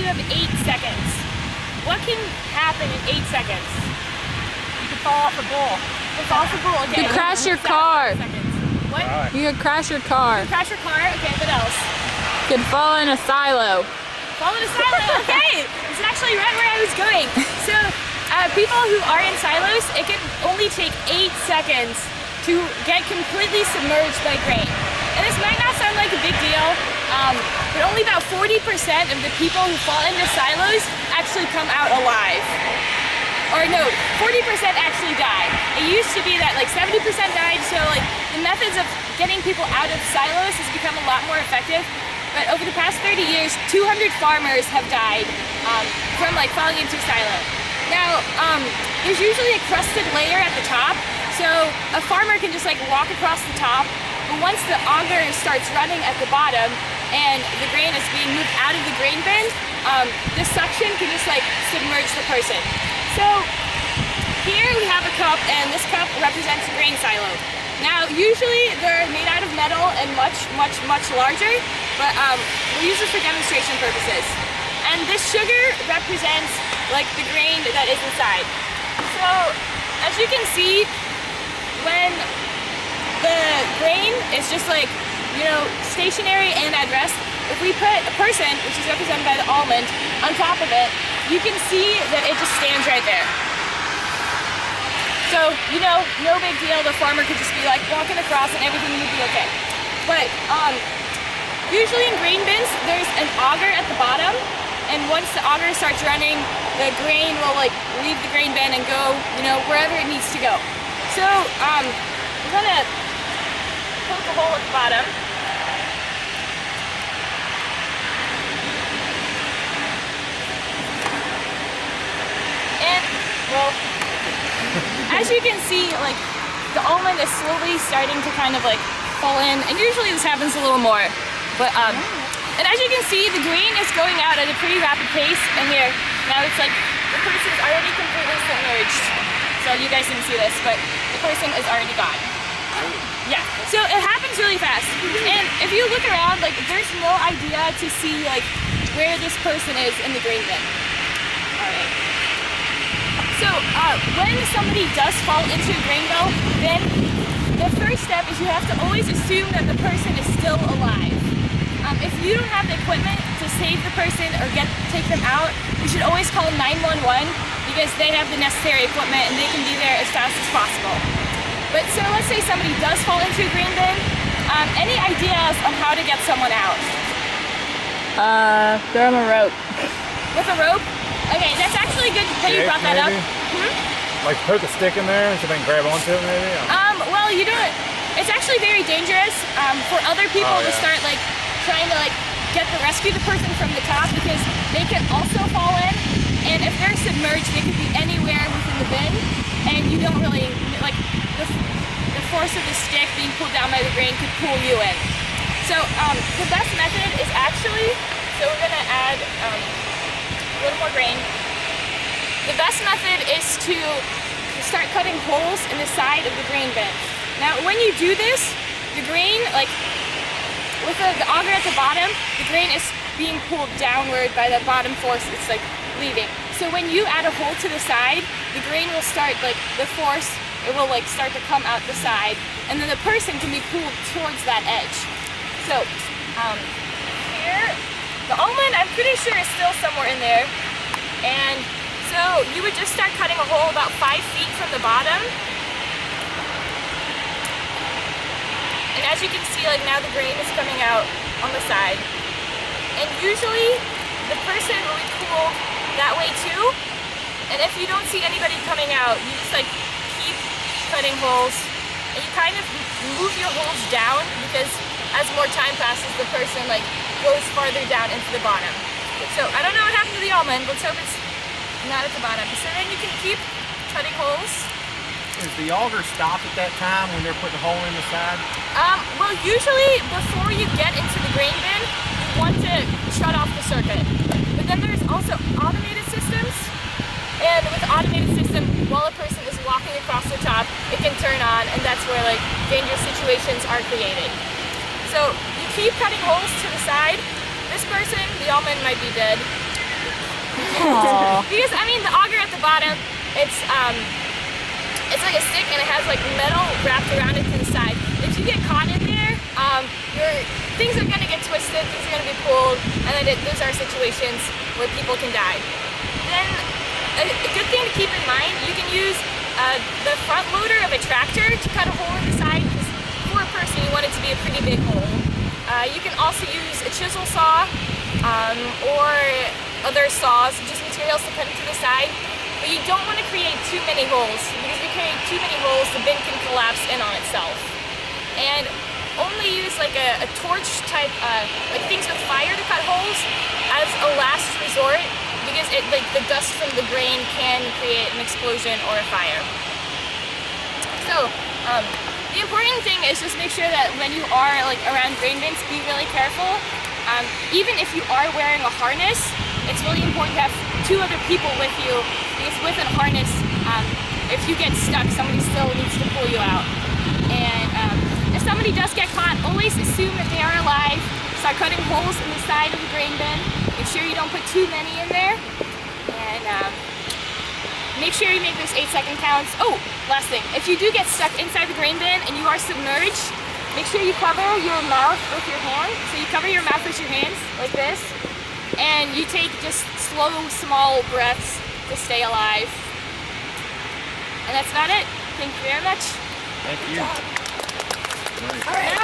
have 8 seconds. What can happen in 8 seconds? You could fall off a bull. You fall off a bull, okay. You could crash your car. What? Right. You could crash your car. You crash your car, okay, what else? You could fall in a silo. Fall in a silo, okay! It's actually right where I was going. So, people who are in silos, it can only take 8 seconds to get completely submerged by grain. And this might not sound like a big deal, but only about 40% of the people who fall into silos actually come out alive. Or no, 40% actually die. It used to be that like 70% died, so like the methods of getting people out of silos has become a lot more effective. But over the past 30 years, 200 farmers have died from like falling into a silo. Now, there's usually a crusted layer at the top, so a farmer can just like walk across the top, but once the auger starts running at the bottom and the grain is being moved out of the grain bin, the suction can just like submerge the person. So here we have a cup, and this cup represents a grain silo. Now, usually they're made out of metal and much larger, but we use this for demonstration purposes. And this sugar represents like the grain that is inside. So, as you can see, when the grain is just like, you know, stationary and at rest, if we put a person, which is represented by the almond, on top of it, you can see that it just stands right there. So, you know, no big deal, the farmer could just be like walking across and everything would be okay. But usually in grain bins, there's an auger at the bottom, and once the auger starts running, the grain will like leave the grain bin and go, you know, wherever it needs to go. So, we're gonna poke a hole at the bottom. And, well, as you can see, like, the almond is slowly starting to kind of like fall in, and usually this happens a little more. But, and as you can see, the grain is going out at a pretty rapid pace, and here, now it's like, the person is already completely submerged. So you guys didn't see this, but the person is already gone. Yeah, so it happens really fast. And if you look around, like, there's no idea to see, like, where this person is in the grain bin. Alright. So, when somebody does fall into a grain bin, the first step is you have to always assume that the person is still alive. If you don't have the equipment to save the person or take them out, you should always call 911 because they have the necessary equipment and they can be there as fast as possible. But so let's say somebody does fall into a grain bin, any ideas on how to get someone out? Throw them a rope. With a rope? Okay, that's actually good that you brought that up. Like poke a stick in there so they can grab onto it maybe? Well, you don't, it's actually very dangerous for other people to start like trying to like rescue the person from the top because they can also fall in, and if they're submerged, they could be anywhere within the bin, and you don't really, like, the force of the stick being pulled down by the grain could pull you in. So the best method is actually, so we're gonna add a little more grain. The best method is to start cutting holes in the side of the grain bin. Now, when you do this, the grain, like, with the auger at the bottom, the grain is being pulled downward by the bottom force it's like leaving. So when you add a hole to the side, the grain will start, like, the force, it will like start to come out the side, and then the person can be pulled towards that edge. So here, the almond, I'm pretty sure is still somewhere in there, and so you would just start cutting a hole about 5 feet from the bottom. And as you can see, like, now the grain is coming out on the side. And usually the person will be pulled that way too. And if you don't see anybody coming out, you just like keep cutting holes. And you kind of move your holes down because as more time passes, the person like goes farther down into the bottom. So I don't know what happened to the almond. Let's hope it's not at the bottom. So then you can keep cutting holes. Is the auger stopped at that time when they're putting a hole in the side? Well, usually before you get into the grain bin, you want to shut off the circuit. But then there's also automated systems, and with the automated system, while a person is walking across the top, it can turn on, and that's where like dangerous situations are created. So you keep cutting holes to the side. This person, the almond, might be dead. Aw. Because I mean, the auger at the bottom, it's like a stick and it has like metal wrapped around it to the side. If you get caught in there, things are gonna get twisted, things are gonna be pulled, and then those are situations where people can die. Then a good thing to keep in mind, you can use the front loader of a tractor to cut a hole in the side, because for a person you want it to be a pretty big hole. You can also use a chisel saw or other saws, just materials to put into the side. But you don't want to create too many holes, because if you create too many holes, the bin can collapse in on itself. And only use like a torch type, like things with fire to cut holes as a last resort, because like the dust from the grain can create an explosion or a fire. So the important thing is just make sure that when you are like around grain bins, be really careful. Even if you are wearing a harness, it's really important to have 2 other people with you, because with a harness, if you get stuck, somebody still needs to pull you out. And if somebody does get caught, always assume that they are alive. Start cutting holes in the side of the grain bin. Make sure you don't put too many in there. And make sure you make those 8-second counts. Oh, last thing, if you do get stuck inside the grain bin and you are submerged, make sure you cover your mouth with your hand. So you cover your mouth with your hands, like this. And you take just slow, small breaths to stay alive. And that's about it. Thank you very much. Thank you. All right.